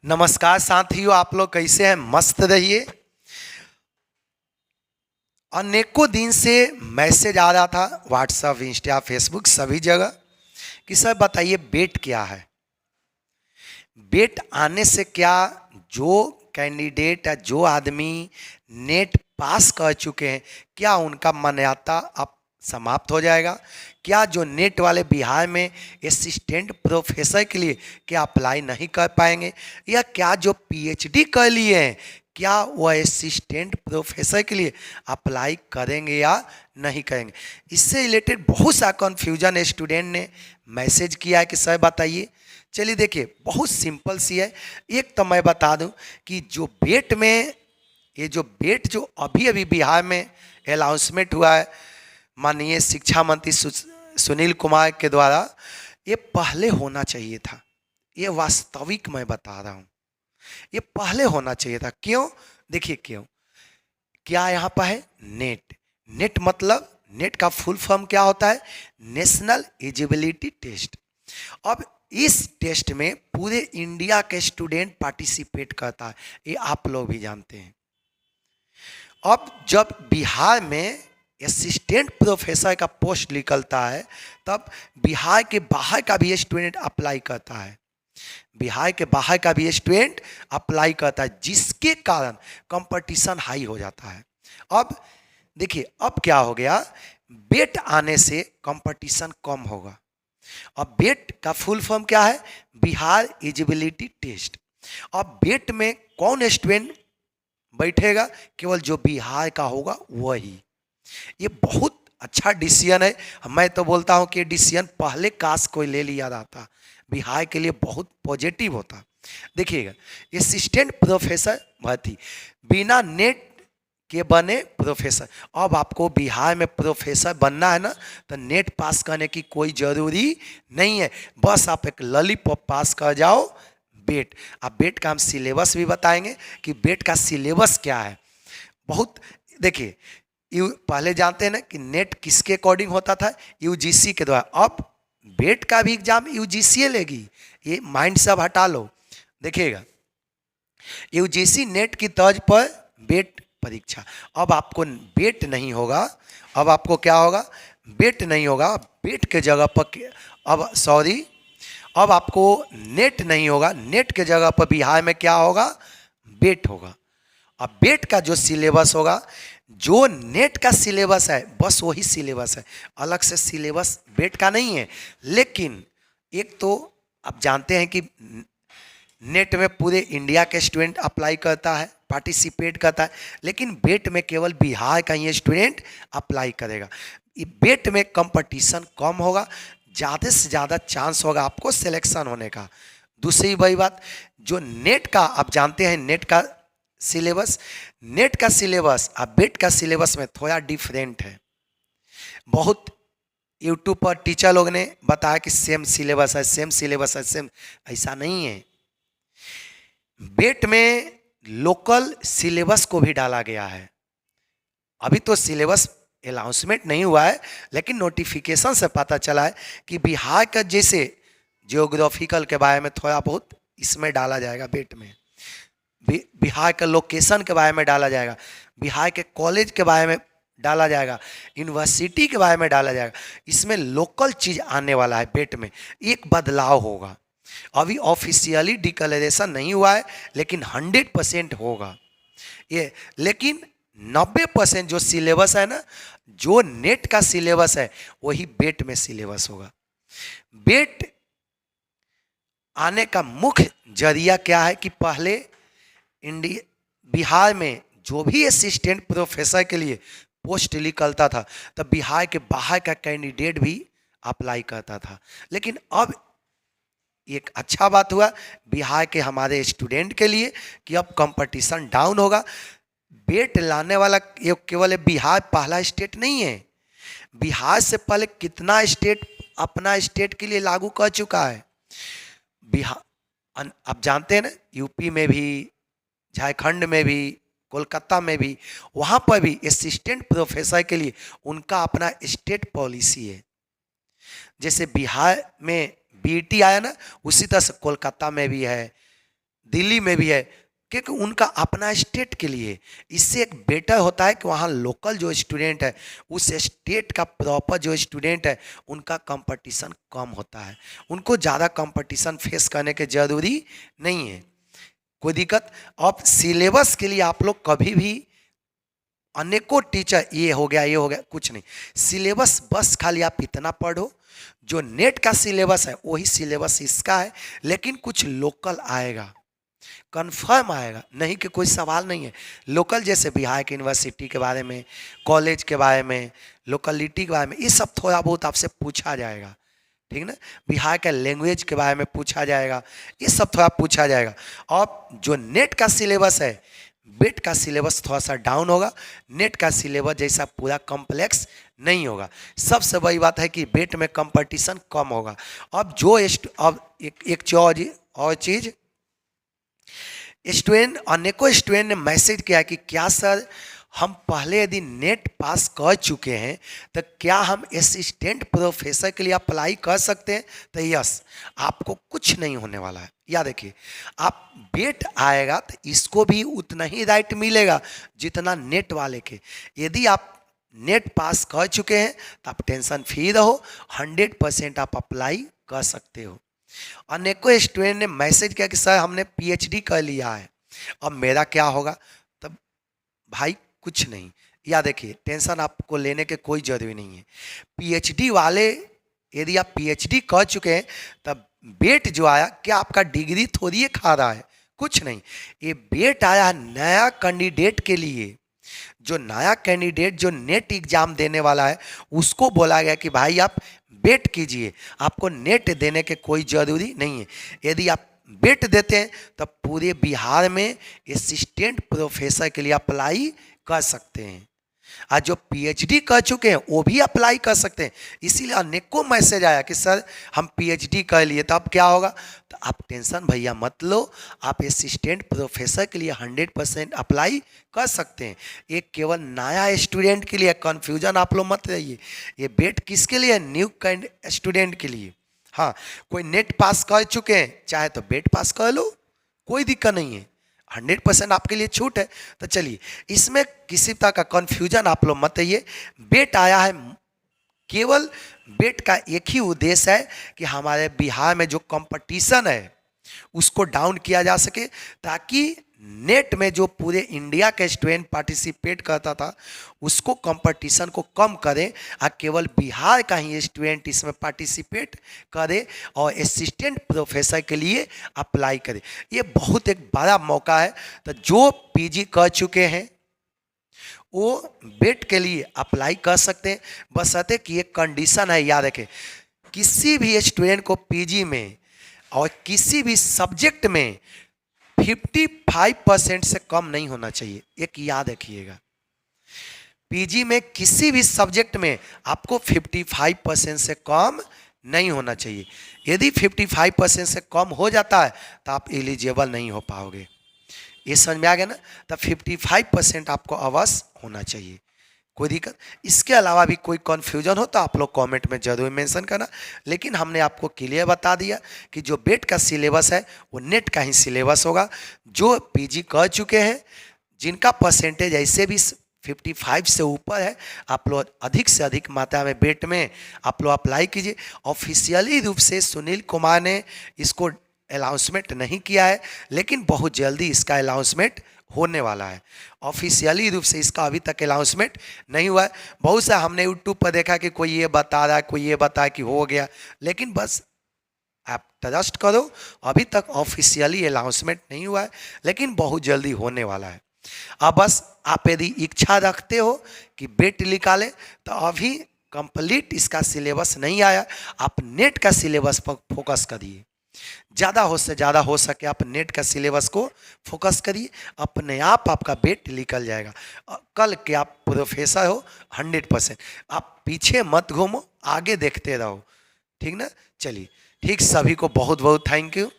नमस्कार साथियों, आप लोग कैसे हैं? मस्त रहिए। अनेकों दिन से मैसेज आ रहा था व्हाट्सएप, इंस्टा, फेसबुक सभी जगह कि सर बताइए बेट क्या है। बेट आने से क्या जो कैंडिडेट या जो आदमी नेट पास कर चुके हैं क्या उनका मान्यता अब समाप्त हो जाएगा? क्या जो नेट वाले बिहार में असिस्टेंट प्रोफेसर के लिए क्या अप्लाई नहीं कर पाएंगे, या क्या जो पीएचडी कर लिए हैं क्या वह असिस्टेंट प्रोफेसर के लिए अप्लाई करेंगे या नहीं करेंगे? इससे रिलेटेड बहुत सा कन्फ्यूजन स्टूडेंट ने मैसेज किया है कि सर बताइए। चलिए देखिए, बहुत सिंपल सी है। एक तो मैं बता दूं कि जो बेट में ये जो बेट जो अभी अभी बिहार में अनाउंसमेंट हुआ है माननीय शिक्षा मंत्री सुनील कुमार के द्वारा, ये पहले होना चाहिए था। ये वास्तविक मैं बता रहा हूँ, ये पहले होना चाहिए था। क्यों? देखिए क्यों। क्या यहाँ पर है नेट। नेट मतलब नेट का फुल फॉर्म क्या होता है? National eligibility test. अब इस टेस्ट में पूरे इंडिया के स्टूडेंट पार्टिसिपेट करता है, ये आप लोग भी जानते हैं। अब जब बिहार में असिस्टेंट प्रोफेसर का पोस्ट निकलता है तब बिहार के बाहर का भी स्टूडेंट अप्लाई करता है, बिहार के बाहर का भी स्टूडेंट अप्लाई करता है, जिसके कारण कंपटीशन हाई हो जाता है। अब देखिए अब क्या हो गया, बेट आने से कंपटीशन कम होगा। अब बेट का फुल फॉर्म क्या है? Bihar eligibility test. अब बेट में कौन स्टूडेंट बैठेगा? केवल जो बिहार का होगा वही। ये बहुत अच्छा डिसीजन है। मैं तो बोलता हूं कि डिसीजन पहले काश कोई ले लिया जाता, बिहार के लिए बहुत पॉजिटिव होता। देखिएगा, असिस्टेंट प्रोफेसर भर्ती बिना नेट के बने प्रोफेसर। अब आपको बिहार में प्रोफेसर बनना है ना, तो नेट पास करने की कोई ज़रूरी नहीं है, बस आप एक लॉलीपॉप पास कर जाओ बेट। अब बेट का हम सिलेबस भी बताएंगे कि बेट का सिलेबस क्या है। बहुत देखिए, पहले जानते हैं ना कि नेट किसके अकॉर्डिंग होता था? यूजीसी के द्वारा। अब बेट का भी एग्जाम यूजीसी लेगी, ये माइंड सब हटा लो। देखिएगा, यूजीसी नेट की तर्ज पर बेट परीक्षा। अब आपको बेट नहीं होगा, अब आपको क्या होगा? बेट नहीं होगा, बेट के जगह पर अब सॉरी अब आपको नेट नहीं होगा, नेट के जगह पर बिहार में क्या होगा? बेट होगा। अब बेट का जो सिलेबस होगा, जो नेट का सिलेबस है बस वही सिलेबस है, अलग से सिलेबस बेट का नहीं है। लेकिन एक तो आप जानते हैं कि नेट में पूरे इंडिया के स्टूडेंट अप्लाई करता है, पार्टिसिपेट करता है, लेकिन बेट में केवल बिहार का ही स्टूडेंट अप्लाई करेगा। बेट में कंपटीशन कम होगा, ज़्यादा से ज़्यादा चांस होगा आपको सिलेक्शन होने का। दूसरी बड़ी बात, जो नेट का आप जानते हैं, नेट का सिलेबस, नेट का सिलेबस और बेट का सिलेबस में थोड़ा डिफरेंट है। बहुत यूट्यूब पर टीचर लोग ने बताया कि सेम सिलेबस है, सेम सिलेबस है, सेम। ऐसा नहीं है। बेट में लोकल सिलेबस को भी डाला गया है। अभी तो सिलेबस अनाउंसमेंट नहीं हुआ है, लेकिन नोटिफिकेशन से पता चला है कि बिहार का जैसे जियोग्राफिकल के बारे में थोड़ा बहुत इसमें डाला जाएगा बेट में, बिहार के लोकेशन के बारे में डाला जाएगा, बिहार के कॉलेज के बारे में डाला जाएगा, यूनिवर्सिटी के बारे में डाला जाएगा। इसमें लोकल चीज़ आने वाला है बेट में, एक बदलाव होगा। अभी ऑफिशियली डिक्लेरेशन नहीं हुआ है, लेकिन 100% होगा ये। लेकिन 90% जो सिलेबस है ना, जो नेट का सिलेबस है वही बेट में सिलेबस होगा। बेट आने का मुख्य जरिया क्या है कि पहले इंडिया बिहार में जो भी असिस्टेंट प्रोफेसर के लिए पोस्ट निकलता था तब बिहार के बाहर का कैंडिडेट भी अप्लाई करता था। लेकिन अब एक अच्छा बात हुआ बिहार के हमारे स्टूडेंट के लिए कि अब कंपटीशन डाउन होगा। बेट लाने वाला ये केवल बिहार पहला स्टेट नहीं है, बिहार से पहले कितना स्टेट अपना स्टेट के लिए लागू कर चुका है। बिहार आप जानते हैं ना, यूपी में भी, झारखंड में भी, कोलकाता में भी, वहाँ पर भी असिस्टेंट प्रोफेसर के लिए उनका अपना स्टेट पॉलिसी है। जैसे बिहार में बीईटी आया ना, उसी तरह से कोलकाता में भी है, दिल्ली में भी है, क्योंकि उनका अपना स्टेट के लिए। इससे एक बेटर होता है कि वहाँ लोकल जो स्टूडेंट है, उस स्टेट का प्रॉपर जो स्टूडेंट है, उनका कंपटीशन कम होता है, उनको ज़्यादा कंपटीशन फेस करने की ज़रूरी नहीं है, कोई दिक्कत। अब सिलेबस के लिए आप लोग कभी भी अनेकों टीचर ये हो गया कुछ नहीं, सिलेबस बस खाली आप इतना पढ़ो, जो नेट का सिलेबस है वही सिलेबस इसका है, लेकिन कुछ लोकल आएगा, कंफर्म आएगा, नहीं कि कोई सवाल नहीं है। लोकल जैसे बिहार की यूनिवर्सिटी के बारे में, कॉलेज के बारे में, लोकलिटी के बारे में, ये सब थोड़ा बहुत आपसे पूछा जाएगा, ठीक ना। बिहार के लैंग्वेज के बारे में पूछा जाएगा, ये सब थोड़ा पूछा जाएगा। और जो नेट का सिलेबस है, बेट का सिलेबस थोड़ा सा डाउन होगा, नेट का सिलेबस जैसा पूरा कॉम्प्लेक्स नहीं होगा। सबसे बड़ी बात है कि बेट में कंपटीशन कम होगा। अब जो अब एक और चीज़, स्टूडेंट, अनेकों स्टूडेंट ने मैसेज किया कि क्या सर हम पहले यदि नेट पास कर चुके हैं तो क्या हम असिस्टेंट प्रोफेसर के लिए अप्लाई कर सकते हैं? तो यस, आपको कुछ नहीं होने वाला है। याद रखिए, आप बेट आएगा तो इसको भी उतना ही राइट मिलेगा जितना नेट वाले के। यदि आप नेट पास कर चुके हैं तो आप टेंशन फ्री रहो, 100% आप अप्लाई कर सकते हो। अनेकों स्टूडेंट ने मैसेज किया कि सर हमने पीएचडी कर लिया है, अब मेरा क्या होगा? तब भाई कुछ नहीं, याद रखिए, टेंशन आपको लेने के कोई जरूरी नहीं है। पीएचडी वाले, यदि आप पीएचडी कर चुके हैं तब बेट जो आया, क्या आपका डिग्री थोड़ी ही खा रहा है? कुछ नहीं, ये बेट आया नया कैंडिडेट के लिए। जो नया कैंडिडेट जो नेट एग्जाम देने वाला है, उसको बोला गया कि भाई आप बेट कीजिए, आपको नेट देने के कोई ज़रूरी नहीं है। यदि आप बेट देते हैं तब पूरे बिहार में असिस्टेंट प्रोफेसर के लिए अप्लाई कर सकते हैं, और जो पीएचडी कर चुके हैं वो भी अप्लाई कर सकते हैं। इसीलिए अनेकों मैसेज आया कि सर हम पीएचडी कर लिए तो अब क्या होगा? तो आप टेंशन भैया मत लो, आप असिस्टेंट प्रोफेसर के लिए 100% अप्लाई कर सकते हैं। ये केवल नया स्टूडेंट के लिए, कन्फ्यूजन आप लोग मत रहिए। ये बेट किसके लिए? न्यू स्टूडेंट के लिए। हाँ, कोई नेट पास कर चुके हैं चाहे तो बेट पास कर लो, कोई दिक्कत नहीं है, 100% आपके लिए छूट है। तो चलिए, इसमें किसी तरह का कन्फ्यूजन आप लोग मत आइए। बेट आया है, केवल बेट का एक ही उद्देश्य है कि हमारे बिहार में जो कंपटीशन है उसको डाउन किया जा सके, ताकि नेट में जो पूरे इंडिया के स्टूडेंट पार्टिसिपेट करता था उसको कंपटीशन को कम करें, और केवल बिहार का ही स्टूडेंट इसमें पार्टिसिपेट करे और असिस्टेंट प्रोफेसर के लिए अप्लाई करे। ये बहुत एक बड़ा मौका है। तो जो पीजी कर चुके हैं वो बेट के लिए अप्लाई कर सकते हैं, बशर्ते कि एक कंडीशन है, याद रखें, किसी भी स्टूडेंट को पीजी में और किसी भी सब्जेक्ट में 55% से कम नहीं होना चाहिए। एक याद रखिएगा, पीजी में किसी भी सब्जेक्ट में आपको 55% से कम नहीं होना चाहिए। यदि 55% से कम हो जाता है तो आप एलिजिबल नहीं हो पाओगे। ये समझ में आ गया ना? तो 55% आपको अवश्य होना चाहिए, कोई दिक्कत। इसके अलावा भी कोई कन्फ्यूजन हो तो आप लोग कमेंट में जरूर मेंशन करना, लेकिन हमने आपको क्लियर बता दिया कि जो बेट का सिलेबस है वो नेट का ही सिलेबस होगा। जो पीजी कर चुके हैं, जिनका परसेंटेज ऐसे भी 55 से ऊपर है, आप लोग अधिक से अधिक मात्रा में बेट में आप लोग अप्लाई कीजिए। ऑफिशियली रूप से सुनील कुमार ने इसको अनाउंसमेंट नहीं किया है, लेकिन बहुत जल्दी इसका अनाउंसमेंट होने वाला है। ऑफिशियली रूप से इसका अभी तक अनाउंसमेंट नहीं हुआ है। बहुत सा हमने यूट्यूब पर देखा कि कोई ये बता रहा है, कोई ये बता कि हो गया, लेकिन बस आप ट्रस्ट करो, अभी तक ऑफिशियली अनाउंसमेंट नहीं हुआ है, लेकिन बहुत जल्दी होने वाला है। अब बस आप यदि इच्छा रखते हो कि बेट निकालें तो अभी कंप्लीट इसका सिलेबस नहीं आया, आप नेट का सिलेबस पर फोकस करिए। ज़्यादा हो से ज़्यादा हो सके आप नेट का सिलेबस को फोकस करिए, अपने आप आपका बेट निकल जाएगा। कल के आप प्रोफेसर हो 100%। आप पीछे मत घूमो, आगे देखते रहो, ठीक ना? चलिए ठीक, सभी को बहुत बहुत थैंक यू।